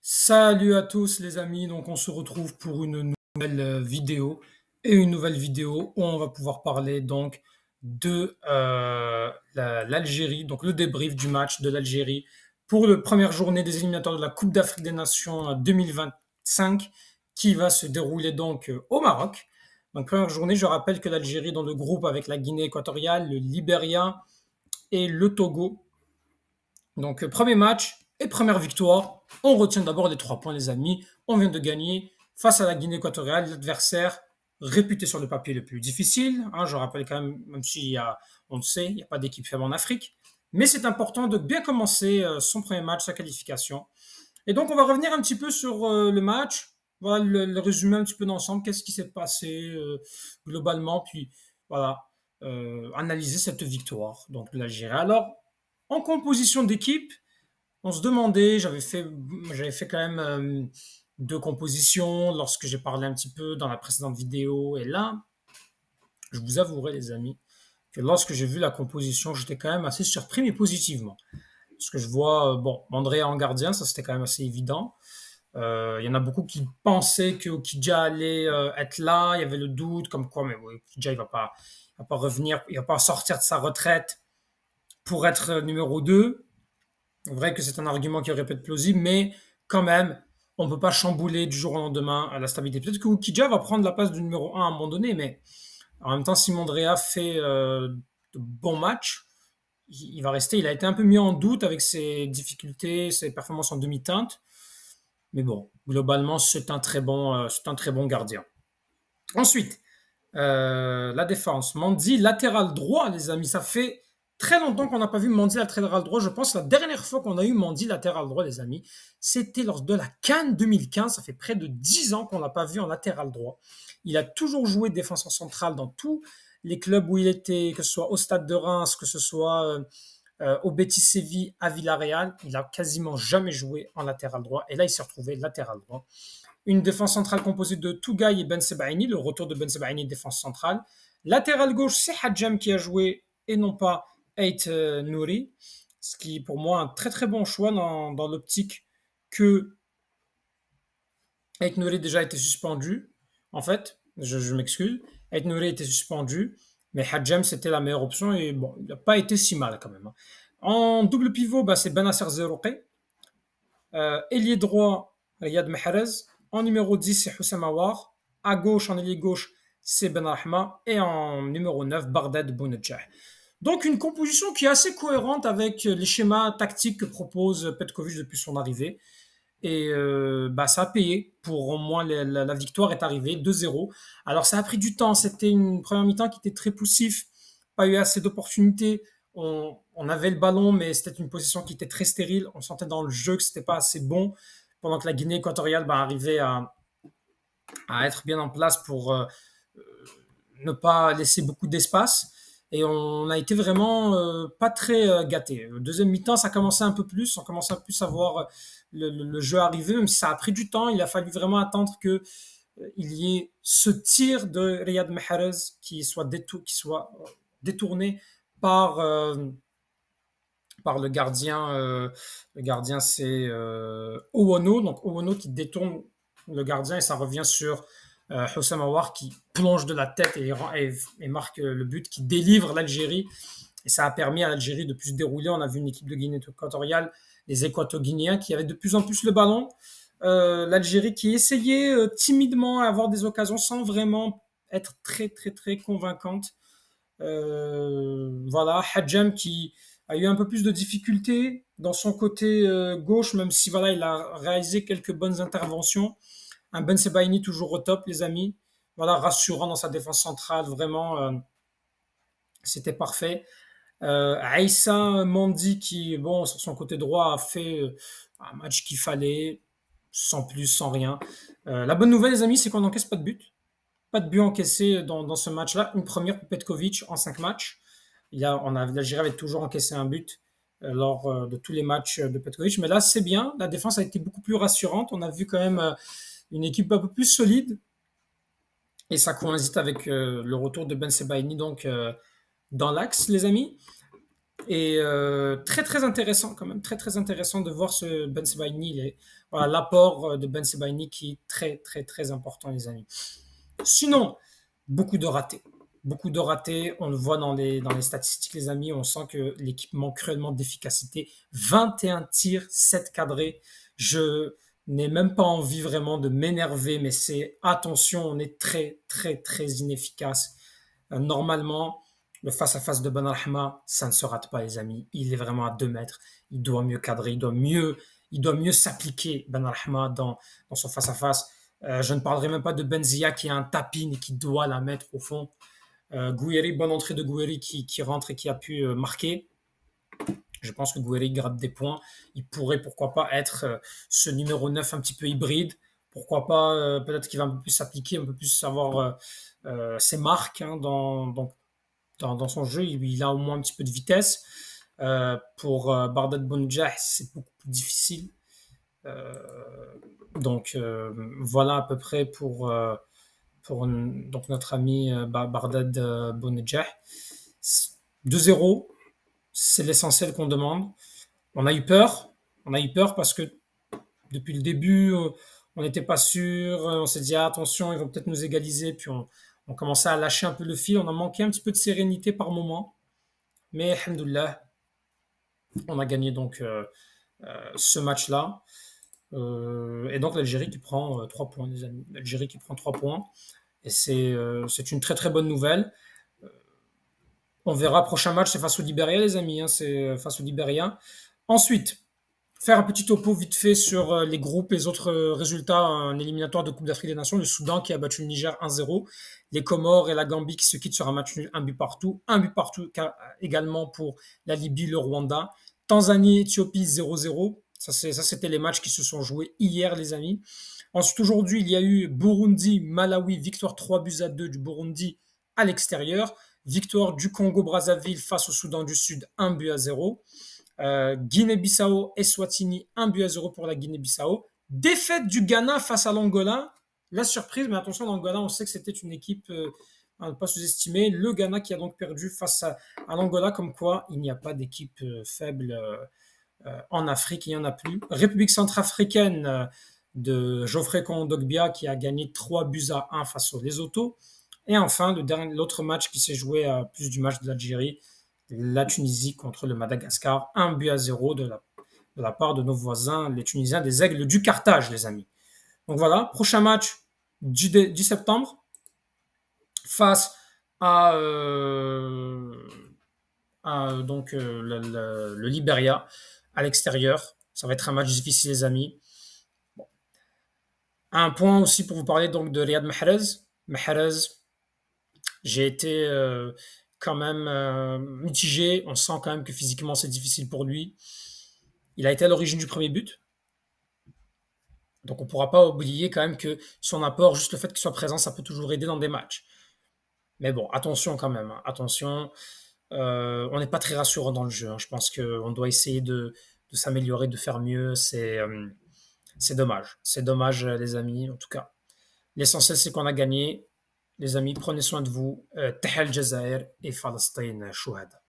Salut à tous les amis, donc on se retrouve pour une nouvelle vidéo et une nouvelle vidéo où on va pouvoir parler donc de l'Algérie, donc le débrief du match de l'Algérie pour la première journée des éliminatoires de la Coupe d'Afrique des Nations 2025 qui va se dérouler donc au Maroc. Donc première journée, je rappelle que l'Algérie est dans le groupe avec la Guinée équatoriale, le Libéria et le Togo. Donc, premier match et première victoire. On retient d'abord les 3 points, les amis. On vient de gagner face à la Guinée équatoriale, l'adversaire réputé sur le papier le plus difficile. Hein, je rappelle quand même, même s'il y a, on le sait, il n'y a pas d'équipe faible en Afrique. Mais c'est important de bien commencer son premier match, sa qualification. Et donc, on va revenir un petit peu sur le match. Voilà, le résumer un petit peu d'ensemble. Qu'est-ce qui s'est passé globalement. Puis, voilà, analyser cette victoire donc de l'Algérie. Alors, en composition d'équipe, on se demandait, j'avais fait quand même 2 compositions lorsque j'ai parlé un petit peu dans la précédente vidéo. Et là, je vous avouerai, les amis, que lorsque j'ai vu la composition, j'étais quand même assez surpris, mais positivement. Parce que je vois, bon, André en gardien, ça c'était quand même assez évident. Il y en a beaucoup qui pensaient que Okidja allait être là. Il y avait le doute, comme quoi, mais ouais, Okidja, il va pas revenir, il va pas sortir de sa retraite pour être numéro 2. C'est vrai que c'est un argument qui aurait pu être plausible, mais quand même, on ne peut pas chambouler du jour au lendemain à la stabilité. Peut-être que Ukidja va prendre la place du numéro 1 à un moment donné, mais en même temps, si Mondrea fait de bons matchs, il va rester. Il a été un peu mis en doute avec ses difficultés, ses performances en demi-teinte. Mais bon, globalement, c'est un très bon gardien. Ensuite, la défense. Mandy, latéral droit, les amis. Ça fait très longtemps qu'on n'a pas vu Mandy latéral droit. Je pense que la dernière fois qu'on a eu Mandy latéral droit, les amis, c'était lors de la CAN 2015. Ça fait près de 10 ans qu'on l'a pas vu en latéral droit. Il a toujours joué défenseur central dans tous les clubs où il était, que ce soit au Stade de Reims, que ce soit au Betis Séville, à Villarreal. Il a quasiment jamais joué en latéral droit. Et là, il s'est retrouvé latéral droit. Une défense centrale composée de Tougaï et Ben Sebaini, le retour de Ben Sebaini, défense centrale. Latéral gauche, c'est Hadjam qui a joué et non pas Ait Nouri, ce qui pour moi un très très bon choix dans l'optique que Ait Nouri déjà été suspendu. En fait, je m'excuse, Ait Nouri était suspendu, mais Hadjam c'était la meilleure option et bon, il n'a pas été si mal quand même. En double pivot, bah, c'est Benasser Zerouki. Ailier droit, Riyad Mahrez. En numéro 10, c'est Houssam Aouar. À gauche, en ailier gauche, c'est Ben Rahma. Et en numéro 9, Bardad Bounedjah. Donc une composition qui est assez cohérente avec les schémas tactiques que propose Petkovic depuis son arrivée. Et bah, ça a payé pour au moins la victoire est arrivée 2-0. Alors ça a pris du temps, c'était une première mi-temps qui était très poussif, pas eu assez d'opportunités. On avait le ballon, mais c'était une position qui était très stérile. On sentait dans le jeu que c'était pas assez bon, pendant que la Guinée équatoriale bah, arrivait à être bien en place pour ne pas laisser beaucoup d'espace. Et on a été vraiment pas très gâtés. Deuxième mi-temps, ça commençait un peu plus. On commençait un peu plus à voir le jeu arriver, même si ça a pris du temps. Il a fallu vraiment attendre que il y ait ce tir de Riyad Mahrez qui soit détourné par, par le gardien. Le gardien, c'est Owono. Donc Owono qui détourne le gardien et ça revient sur Houssam Aouar qui plonge de la tête et marque le but, qui délivre l'Algérie. Et ça a permis à l'Algérie de plus se dérouler. On a vu une équipe de Guinée équatoriale, les Équato-Guinéens, qui avaient de plus en plus le ballon. L'Algérie qui essayait timidement à avoir des occasions sans vraiment être très, très, très convaincante. Voilà, Hadjam qui a eu un peu plus de difficultés dans son côté gauche, même si voilà, il a réalisé quelques bonnes interventions. Un Ben Sebaini toujours au top, les amis. Voilà, rassurant dans sa défense centrale, vraiment, c'était parfait. Aïssa Mandi qui, bon, sur son côté droit, a fait un match qu'il fallait, sans plus, sans rien. La bonne nouvelle, les amis, c'est qu'on n'encaisse pas de but. Pas de but encaissé dans ce match-là. Une première pour Petkovic en 5 matchs. L'Algérie avait toujours encaissé un but lors de tous les matchs de Petkovic. Mais là, c'est bien. La défense a été beaucoup plus rassurante. On a vu quand même une équipe un peu plus solide. Et ça coïncide avec le retour de Ben Sebaini donc, dans l'axe, les amis. Et très très intéressant quand même, très très intéressant de voir ce Ben Sebaini. Voilà, l'apport de Ben Sebaini qui est très très très important, les amis. Sinon, beaucoup de ratés. Beaucoup de ratés, on le voit dans les statistiques, les amis. On sent que l'équipe manque cruellement d'efficacité. 21 tirs, 7 cadrés. Je n'ai même pas envie vraiment de m'énerver, mais c'est attention, on est très très très inefficace. Normalement, le face-à-face de Ben Rahma, ça ne se rate pas, les amis. Il est vraiment à 2 mètres. Il doit mieux cadrer, il doit mieux s'appliquer, Ben Rahma, dans son face-à-face. Je ne parlerai même pas de Benzia qui a un tapin et qui doit la mettre au fond. Gouiri, bonne entrée de Gouiri qui rentre et qui a pu marquer. Je pense que Gouiri gratte des points. Il pourrait, pourquoi pas, être ce numéro 9 un petit peu hybride. Pourquoi pas, peut-être qu'il va un peu plus s'appliquer, un peu plus avoir ses marques hein, dans son jeu. Il a au moins un petit peu de vitesse. Pour Bardad Bounjah, c'est beaucoup plus difficile. Euh, donc voilà à peu près pour donc notre ami Bardad Bounjah. 2-0, c'est l'essentiel qu'on demande. On a eu peur. On a eu peur parce que depuis le début, on n'était pas sûr. On s'est dit ah, attention, ils vont peut-être nous égaliser. Puis on commençait à lâcher un peu le fil. On a manqué un petit peu de sérénité par moment. Mais alhamdoulilah, on a gagné donc ce match-là. Et donc l'Algérie qui prend 3 points, les amis. L'Algérie qui prend 3 points. Et c'est une très très bonne nouvelle. On verra, prochain match, c'est face au Libéria, les amis. Hein, c'est face au Libéria. Ensuite, faire un petit topo vite fait sur les groupes, les autres résultats en éliminatoire de Coupe d'Afrique des Nations. Le Soudan qui a battu le Niger 1-0. Les Comores et la Gambie qui se quittent sur un match nul, un but partout. Un but partout également pour la Libye, le Rwanda. Tanzanie, Éthiopie 0-0. Ça, c'était les matchs qui se sont joués hier, les amis. Ensuite, aujourd'hui, il y a eu Burundi, Malawi, victoire 3-2 du Burundi à l'extérieur. Victoire du Congo-Brazzaville face au Soudan du Sud, 1-0. Guinée-Bissau, Eswatini, 1-0 pour la Guinée-Bissau. Défaite du Ghana face à l'Angola. La surprise, mais attention, l'Angola, on sait que c'était une équipe à ne pas sous-estimer. Le Ghana qui a donc perdu face à l'Angola, comme quoi il n'y a pas d'équipe faible en Afrique, il n'y en a plus. République centrafricaine de Geoffrey Kondogbia qui a gagné 3-1 face aux Lesotho. Et enfin, l'autre match qui s'est joué à plus du match de l'Algérie, la Tunisie contre le Madagascar, 1-0 de la part de nos voisins, les Tunisiens des Aigles du Carthage, les amis. Donc voilà, prochain match du septembre face à donc le Liberia à l'extérieur. Ça va être un match difficile, les amis. Bon. Un point aussi pour vous parler donc de Riyad Mahrez. Mahrez, j'ai été quand même mitigé. On sent quand même que physiquement c'est difficile pour lui. Il a été à l'origine du premier but. Donc on ne pourra pas oublier quand même que son apport, juste le fait qu'il soit présent, ça peut toujours aider dans des matchs. Mais bon, attention quand même. Hein. Attention, on n'est pas très rassurant dans le jeu. Hein. Je pense qu'on doit essayer de s'améliorer, de faire mieux. C'est dommage. C'est dommage, les amis, en tout cas. L'essentiel, c'est qu'on a gagné. Les amis, prenez soin de vous. Tahal Jazair et Palestine Shuhada.